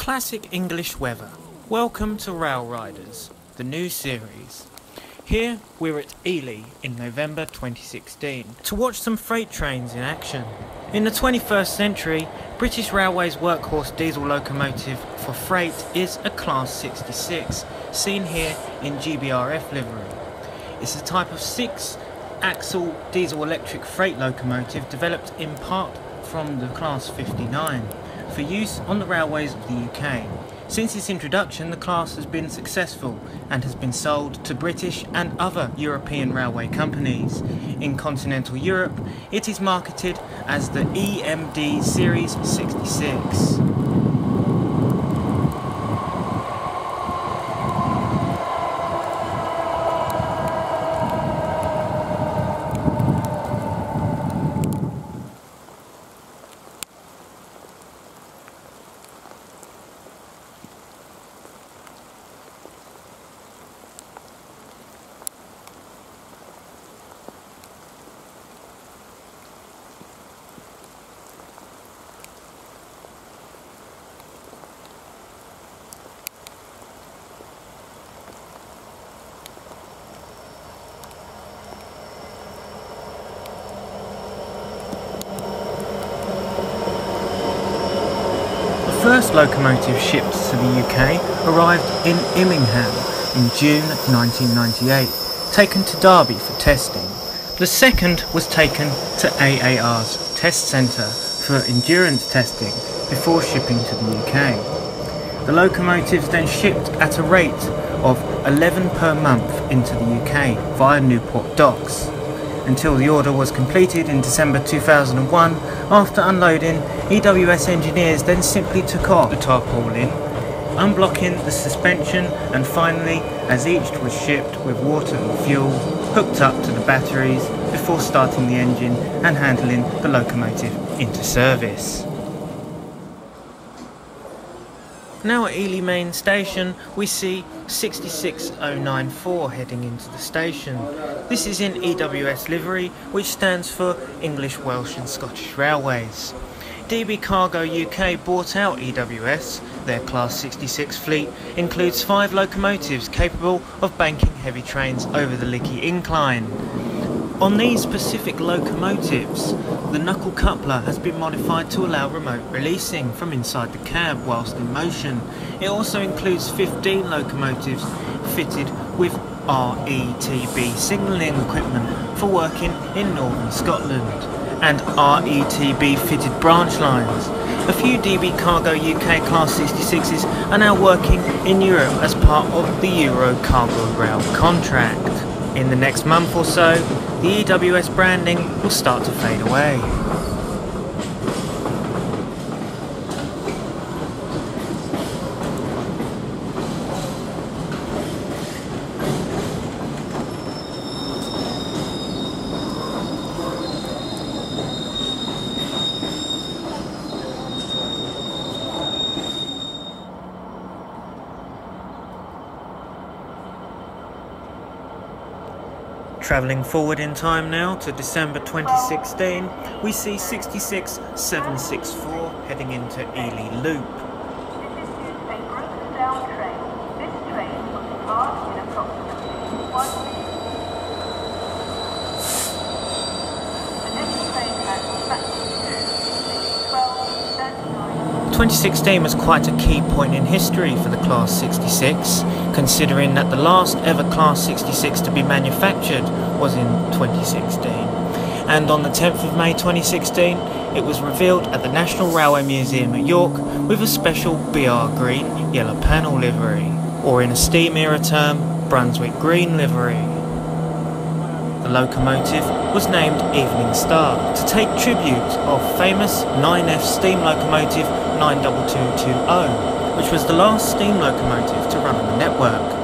Classic English weather. Welcome to Railriders, the new series. Here we're at Ely in November 2016 to watch some freight trains in action. In the 21st century, British Railways' workhorse diesel locomotive for freight is a Class 66, seen here in GBRF livery. It's a type of 6-axle diesel-electric freight locomotive developed in part from the Class 59 for use on the railways of the UK. Since its introduction, the class has been successful and has been sold to British and other European railway companies. In continental Europe, it is marketed as the EMD Series 66. The first locomotive shipped to the UK arrived in Immingham in June 1998, taken to Derby for testing. The second was taken to AAR's test centre for endurance testing before shipping to the UK. The locomotives then shipped at a rate of 11 per month into the UK via Newport docks, until the order was completed in December 2001. After unloading, EWS engineers then simply took off the tarpaulin, unblocking the suspension, and finally, as each was shipped with water and fuel, hooked up to the batteries before starting the engine and handling the locomotive into service. Now at Ely Main Station, we see 66094 heading into the station. This is in EWS livery, which stands for English, Welsh and Scottish Railways. DB Cargo UK bought out EWS. Their Class 66 fleet includes 5 locomotives capable of banking heavy trains over the Lickey Incline. On these specific locomotives, the knuckle coupler has been modified to allow remote releasing from inside the cab whilst in motion. It also includes 15 locomotives fitted with RETB signalling equipment for working in northern Scotland, and RETB fitted branch lines. A few DB Cargo UK Class 66s are now working in Europe as part of the Euro Cargo Rail contract. In the next month or so, the EWS branding will start to fade away. Travelling forward in time now to December 2016, we see 66764 heading into Ely Loop. This is a broken down train. This train will depart in approximately 1 minute. The next train has platform 2, 12:39. 2016 was quite a key point in history for the Class 66, considering that the last ever Class 66 to be manufactured was in 2016. And on the 10th of May 2016, it was revealed at the National Railway Museum at York with a special BR green yellow panel livery, or in a steam era term, Brunswick green livery. The locomotive was named Evening Star to take tribute of famous 9F steam locomotive 92220, which was the last steam locomotive to run on the network.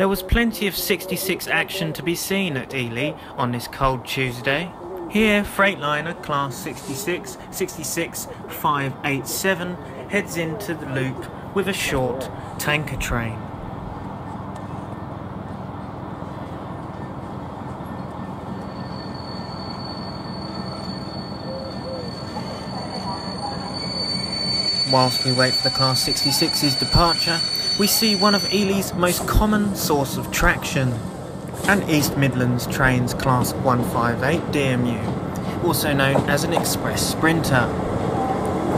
There was plenty of 66 action to be seen at Ely on this cold Tuesday. Here, Freightliner Class 66, 587 heads into the loop with a short tanker train. Whilst we wait for the Class 66's departure, we see one of Ely's most common source of traction, an East Midlands Trains Class 158 DMU, also known as an Express Sprinter.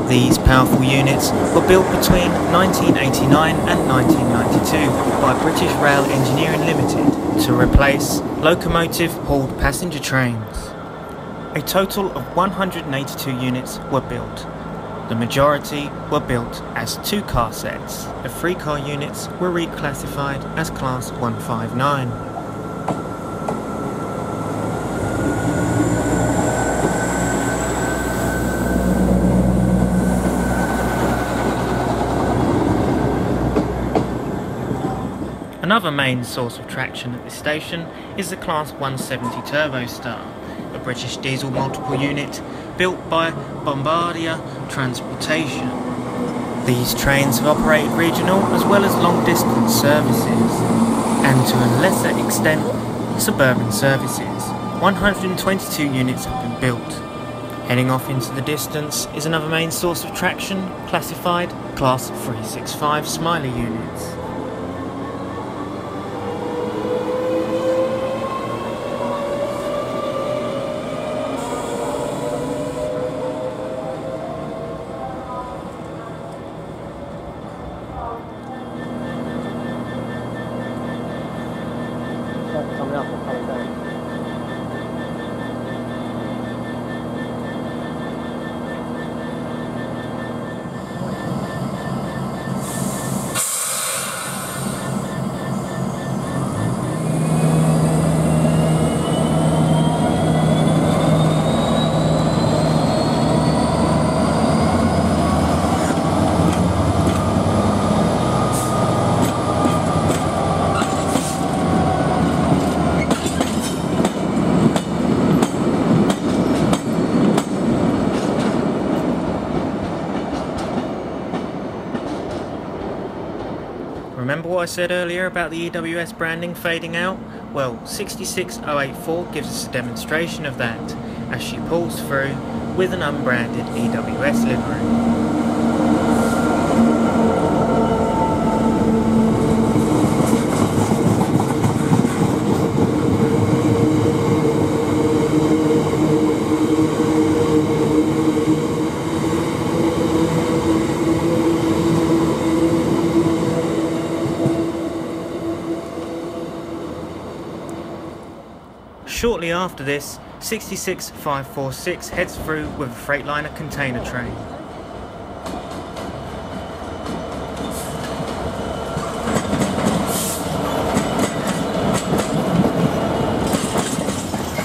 These powerful units were built between 1989 and 1992 by British Rail Engineering Limited to replace locomotive-hauled passenger trains. A total of 182 units were built. The majority were built as two-car sets. The three-car units were reclassified as Class 159. Another main source of traction at this station is the Class 170 Turbostar, a British diesel multiple unit built by Bombardier Transportation. These trains have operated regional as well as long distance services, and to a lesser extent suburban services. 122 units have been built. Heading off into the distance is another main source of traction, classified Class 365 Smiley units. Coming up or coming down? Remember what I said earlier about the EWS branding fading out? Well, 66084 gives us a demonstration of that, as she pulls through with an unbranded EWS livery. Shortly after this, 66546 heads through with a Freightliner container train.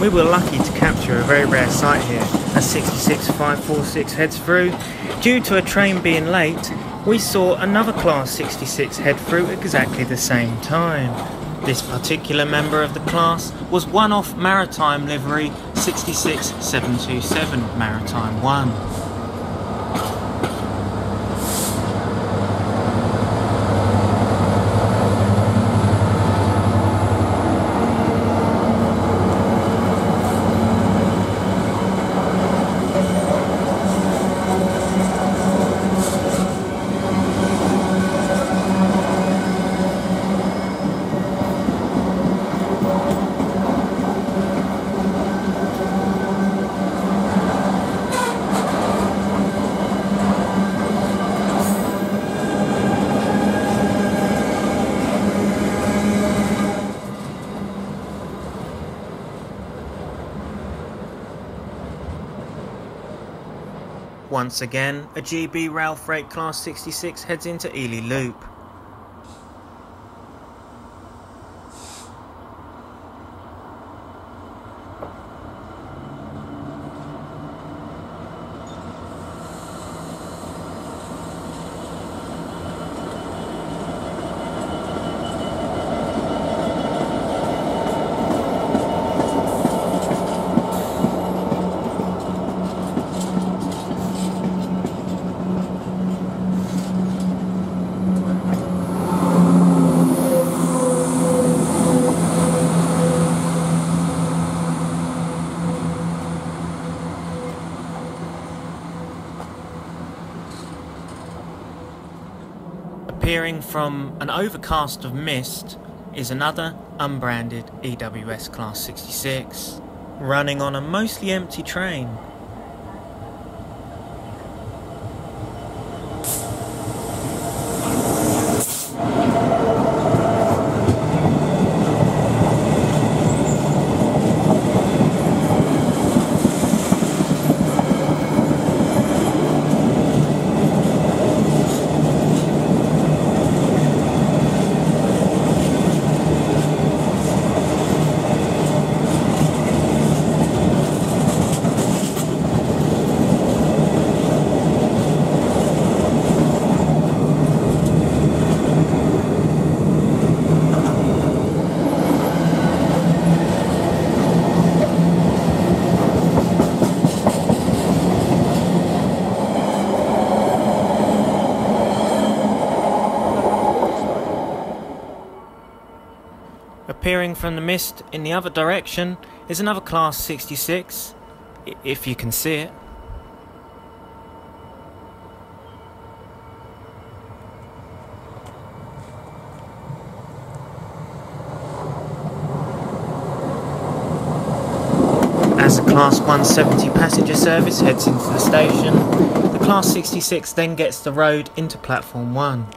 We were lucky to capture a very rare sight here as 66546 heads through. Due to a train being late, we saw another Class 66 head through at exactly the same time. This particular member of the class was one-off Maritime livery 66727 Maritime 1. Once again, a GB Rail Freight Class 66 heads into Ely Loop. Appearing from an overcast of mist is another unbranded EWS Class 66, running on a mostly empty train. Appearing from the mist in the other direction is another Class 66, if you can see it. As the Class 170 passenger service heads into the station, the Class 66 then gets the road into Platform 1.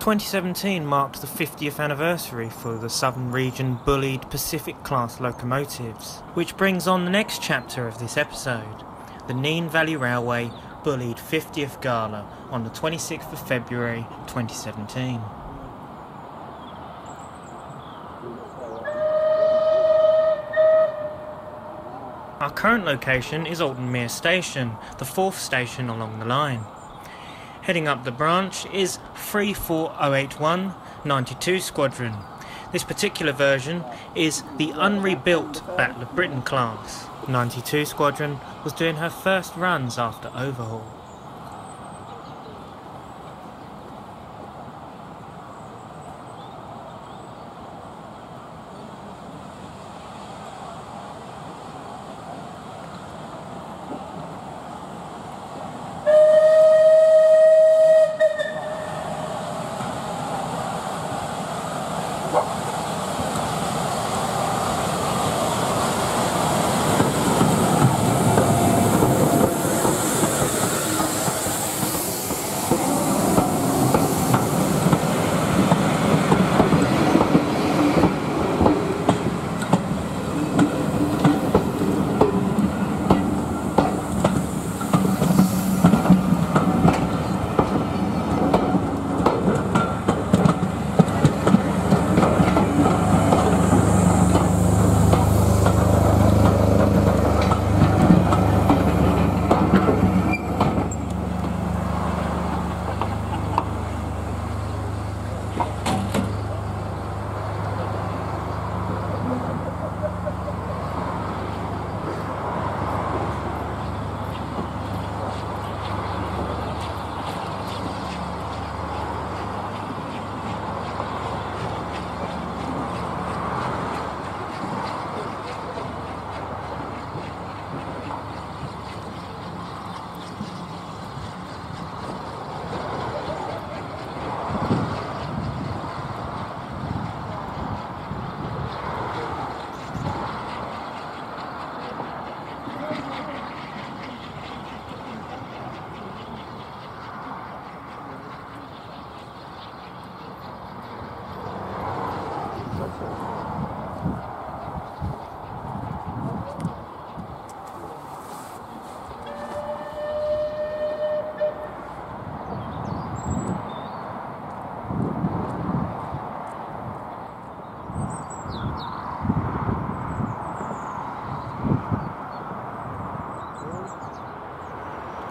...2017 marks the 50th anniversary for the Southern Region bullied Pacific Class locomotives, which brings on the next chapter of this episode. The Nene Valley Railway bullied 50th Gala on the 26th of February 2017. Our current location is Alton Mere Station, the 4th station along the line. Heading up the branch is 34081 92 Squadron. This particular version is the unrebuilt Battle of Britain class. 92 Squadron was doing her first runs after overhaul.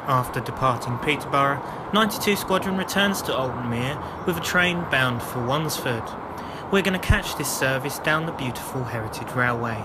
After departing Peterborough, 92 Squadron returns to Altonmere with a train bound for Wansford. We're going to catch this service down the beautiful Heritage Railway.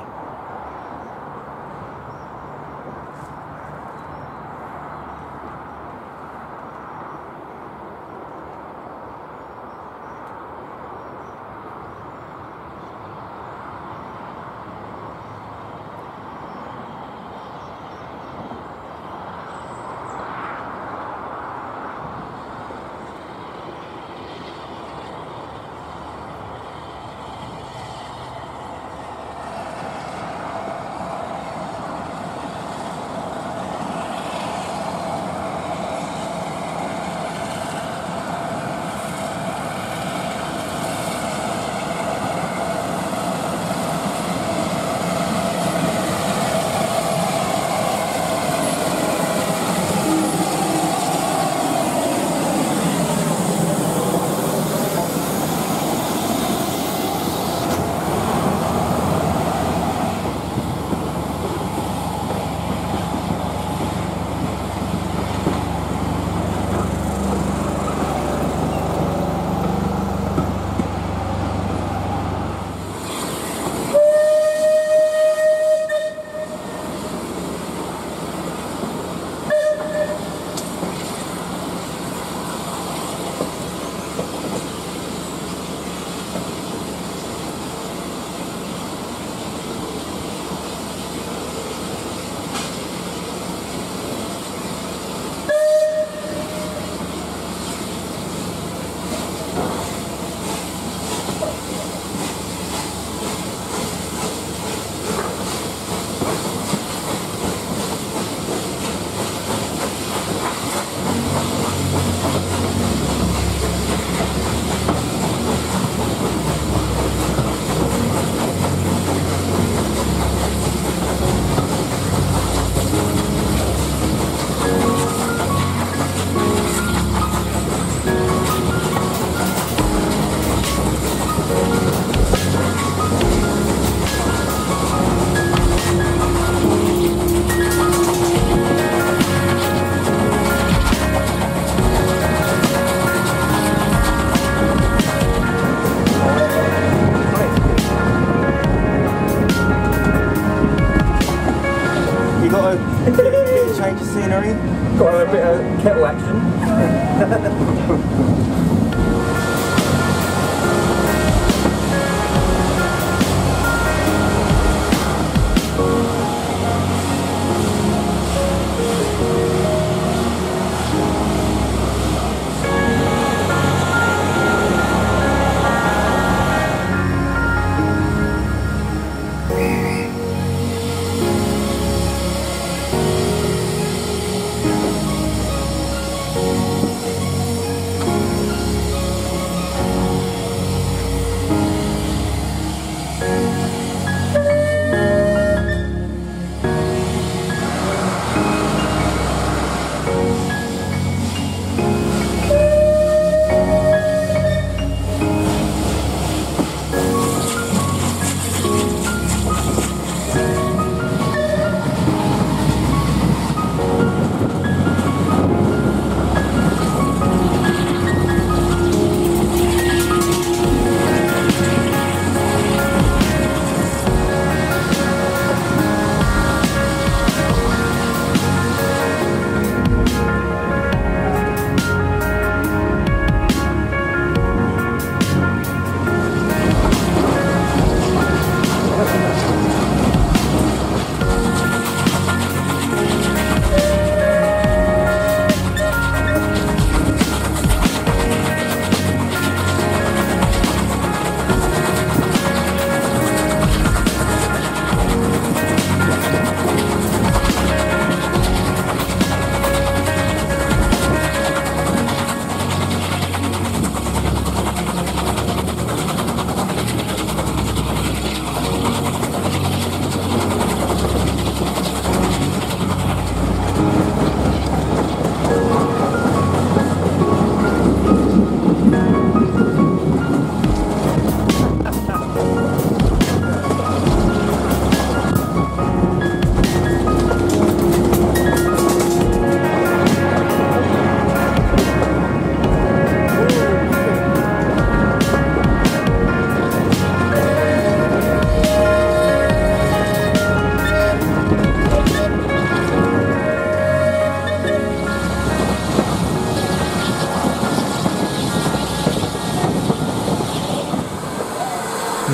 Change of scenery. Got a bit of kettle action.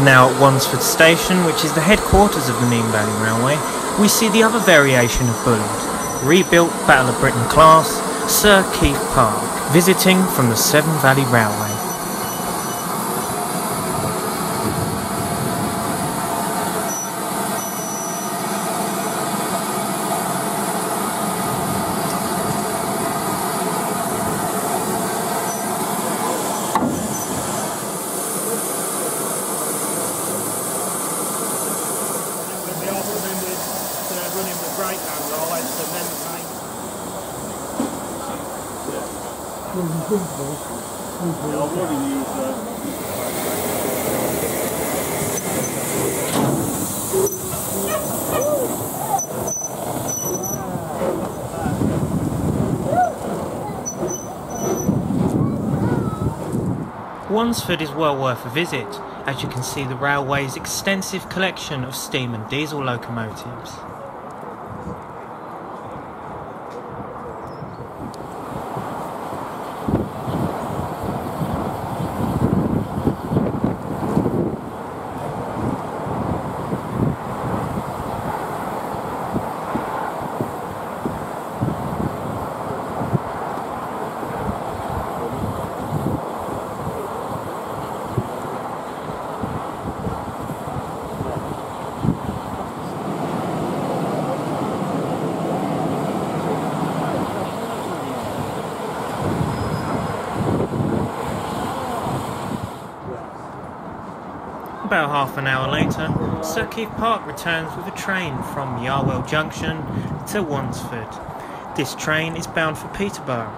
Now at Wansford Station, which is the headquarters of the Nene Valley Railway, we see the other variation of Bulleid, rebuilt Battle of Britain class, Sir Keith Park, visiting from the Severn Valley Railway. Wansford is well worth a visit, as you can see the railway's extensive collection of steam and diesel locomotives. About half an hour later, Sir Keith Park returns with a train from Yarwell Junction to Wansford. This train is bound for Peterborough.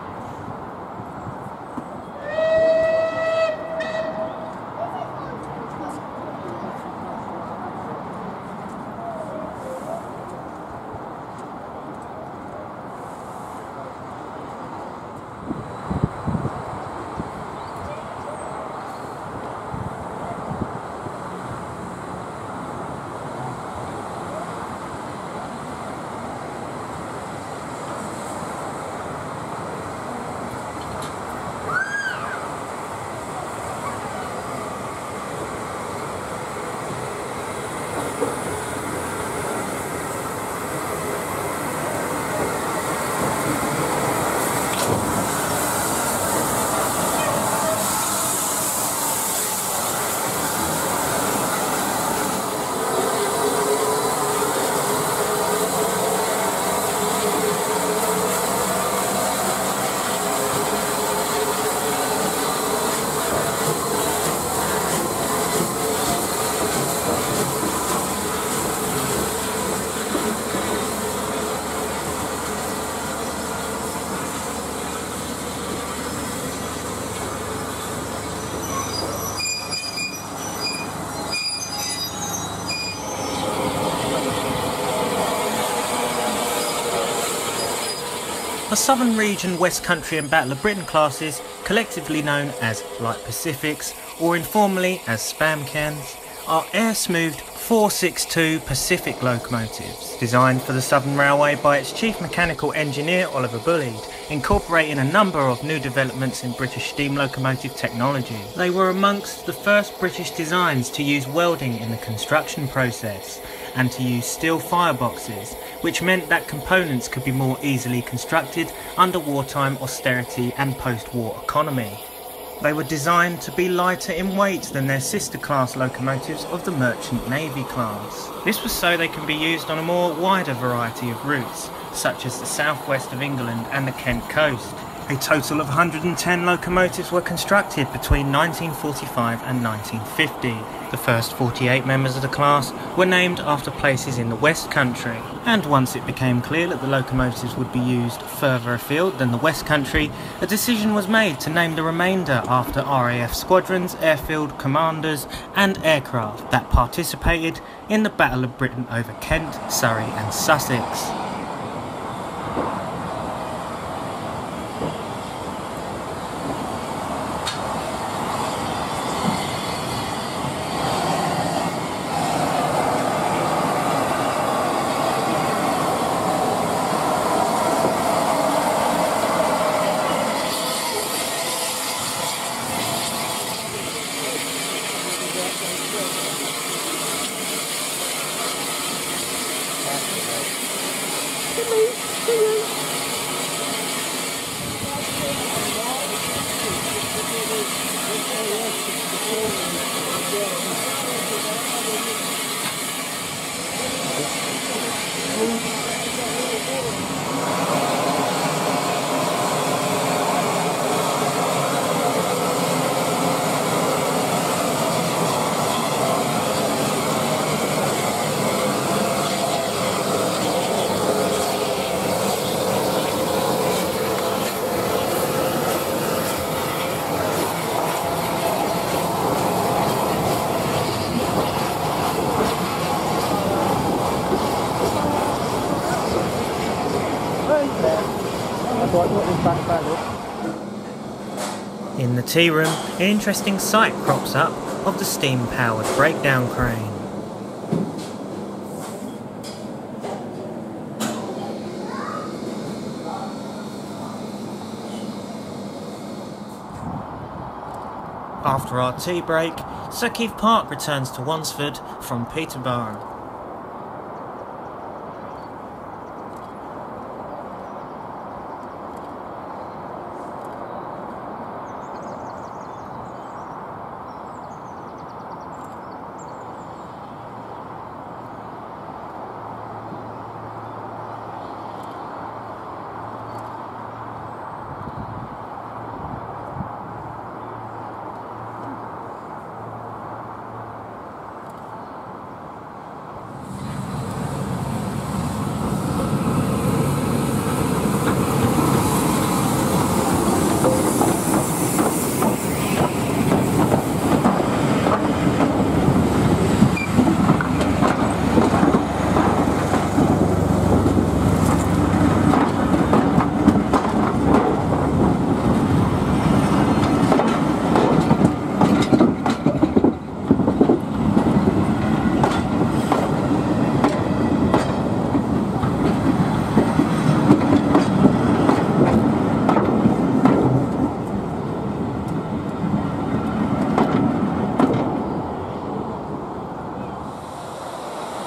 The Southern Region, West Country and Battle of Britain classes, collectively known as Light Pacifics or informally as spam cans, are air-smoothed 462 Pacific locomotives, designed for the Southern Railway by its chief mechanical engineer Oliver Bulleid, incorporating a number of new developments in British steam locomotive technology. They were amongst the first British designs to use welding in the construction process, and to use steel fireboxes, which meant that components could be more easily constructed under wartime austerity and post-war economy. They were designed to be lighter in weight than their sister class locomotives of the Merchant Navy class. This was so they can be used on a more wider variety of routes, such as the southwest of England and the Kent coast. A total of 110 locomotives were constructed between 1945 and 1950. The first 48 members of the class were named after places in the West Country, and once it became clear that the locomotives would be used further afield than the West Country, a decision was made to name the remainder after RAF squadrons, airfield commanders and aircraft that participated in the Battle of Britain over Kent, Surrey and Sussex. Right, put this back up. In the tea room, an interesting sight crops up of the steam-powered breakdown crane. After our tea break, Sir Keith Park returns to Wansford from Peterborough.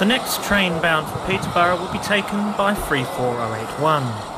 The next train bound for Peterborough will be taken by 34081.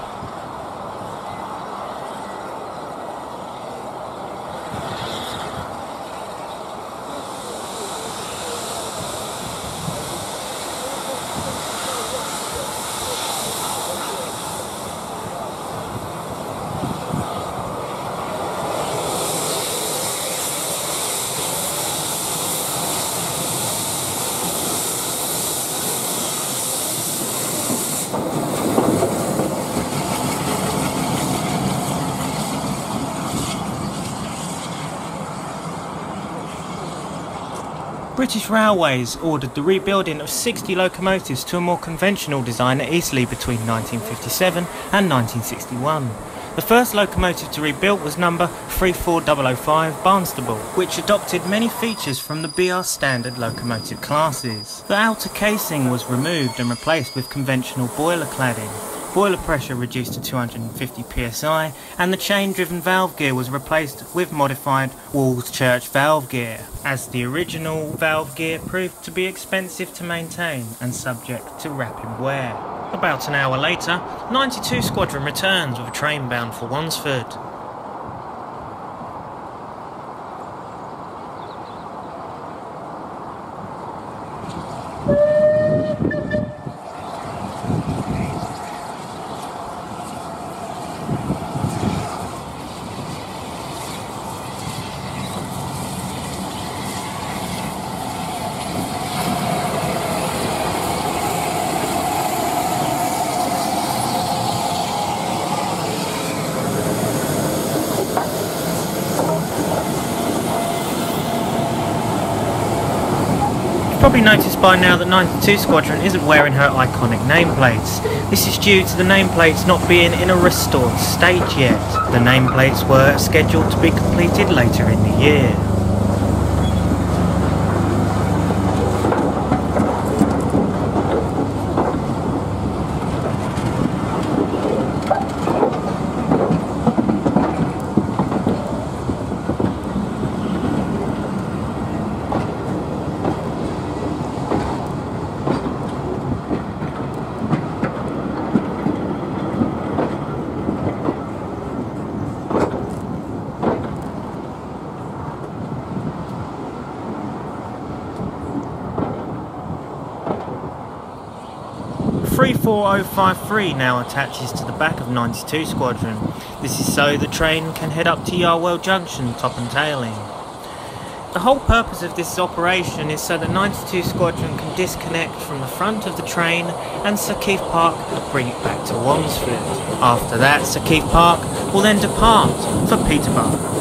British Railways ordered the rebuilding of 60 locomotives to a more conventional design at Eastleigh between 1957 and 1961. The first locomotive to rebuild was number 34005 Barnstable, which adopted many features from the BR standard locomotive classes. The outer casing was removed and replaced with conventional boiler cladding. Boiler pressure reduced to 250 psi, and the chain-driven valve gear was replaced with modified Walls Church valve gear, as the original valve gear proved to be expensive to maintain and subject to rapid wear. About an hour later, 92 Squadron returns with a train bound for Wansford. Probably noticed by now that 92 Squadron isn't wearing her iconic nameplates. This is due to the nameplates not being in a restored state yet. The nameplates were scheduled to be completed later in the year. .34053 now attaches to the back of 92 Squadron. This is so the train can head up to Yarwell Junction, top and tailing. The whole purpose of this operation is so that 92 Squadron can disconnect from the front of the train and Sir Keith Park bring it back to Wansford. After that, Sir Keith Park will then depart for Peterborough.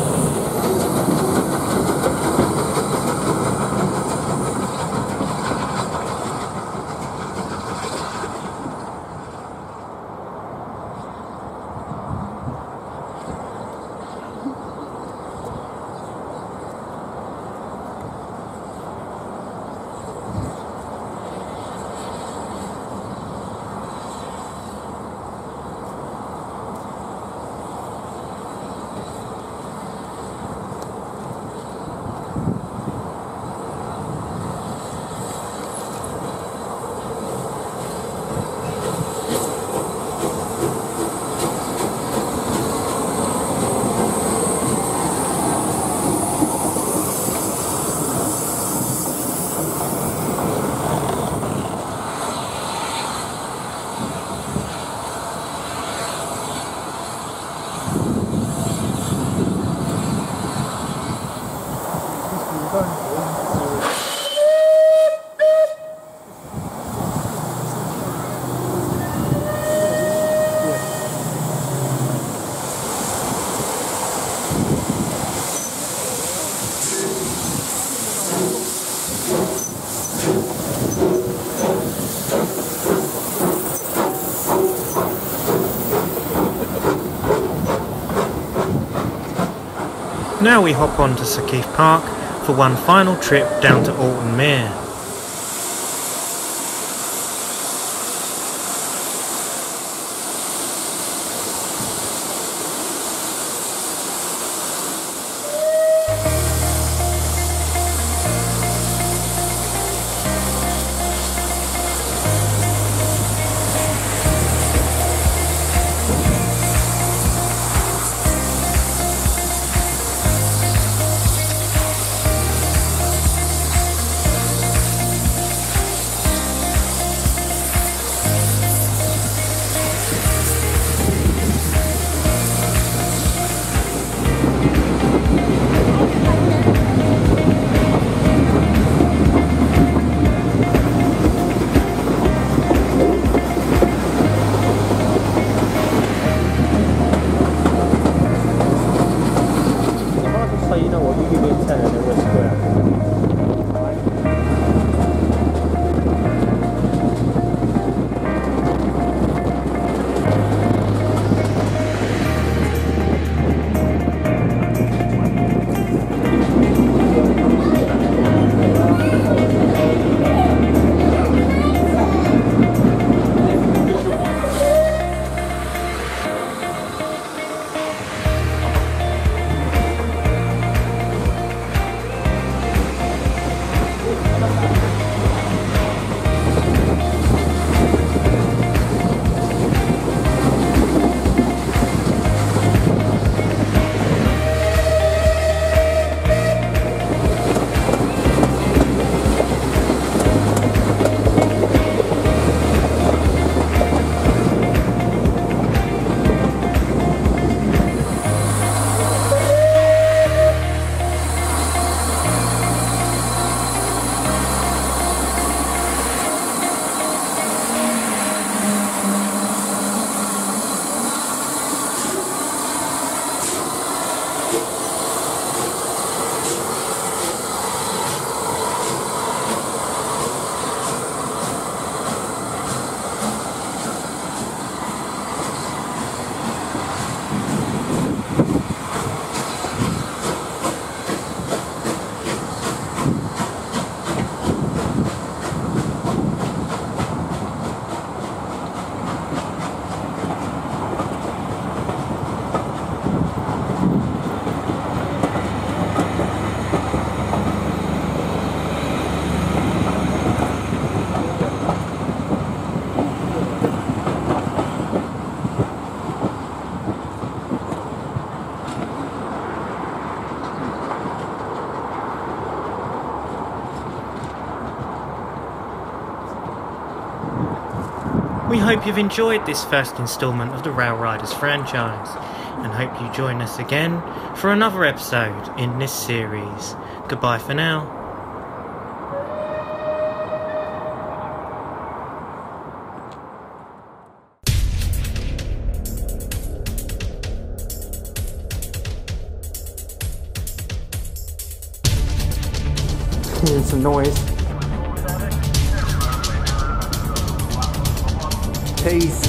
Now we hop on to Sir Keith Park for one final trip down to Alton Mere. So you know what, you give me a 10 and then we're square. We hope you've enjoyed this first instalment of the Railriders franchise, and hope you join us again for another episode in this series. Goodbye for now. Hearing some noise. Peace.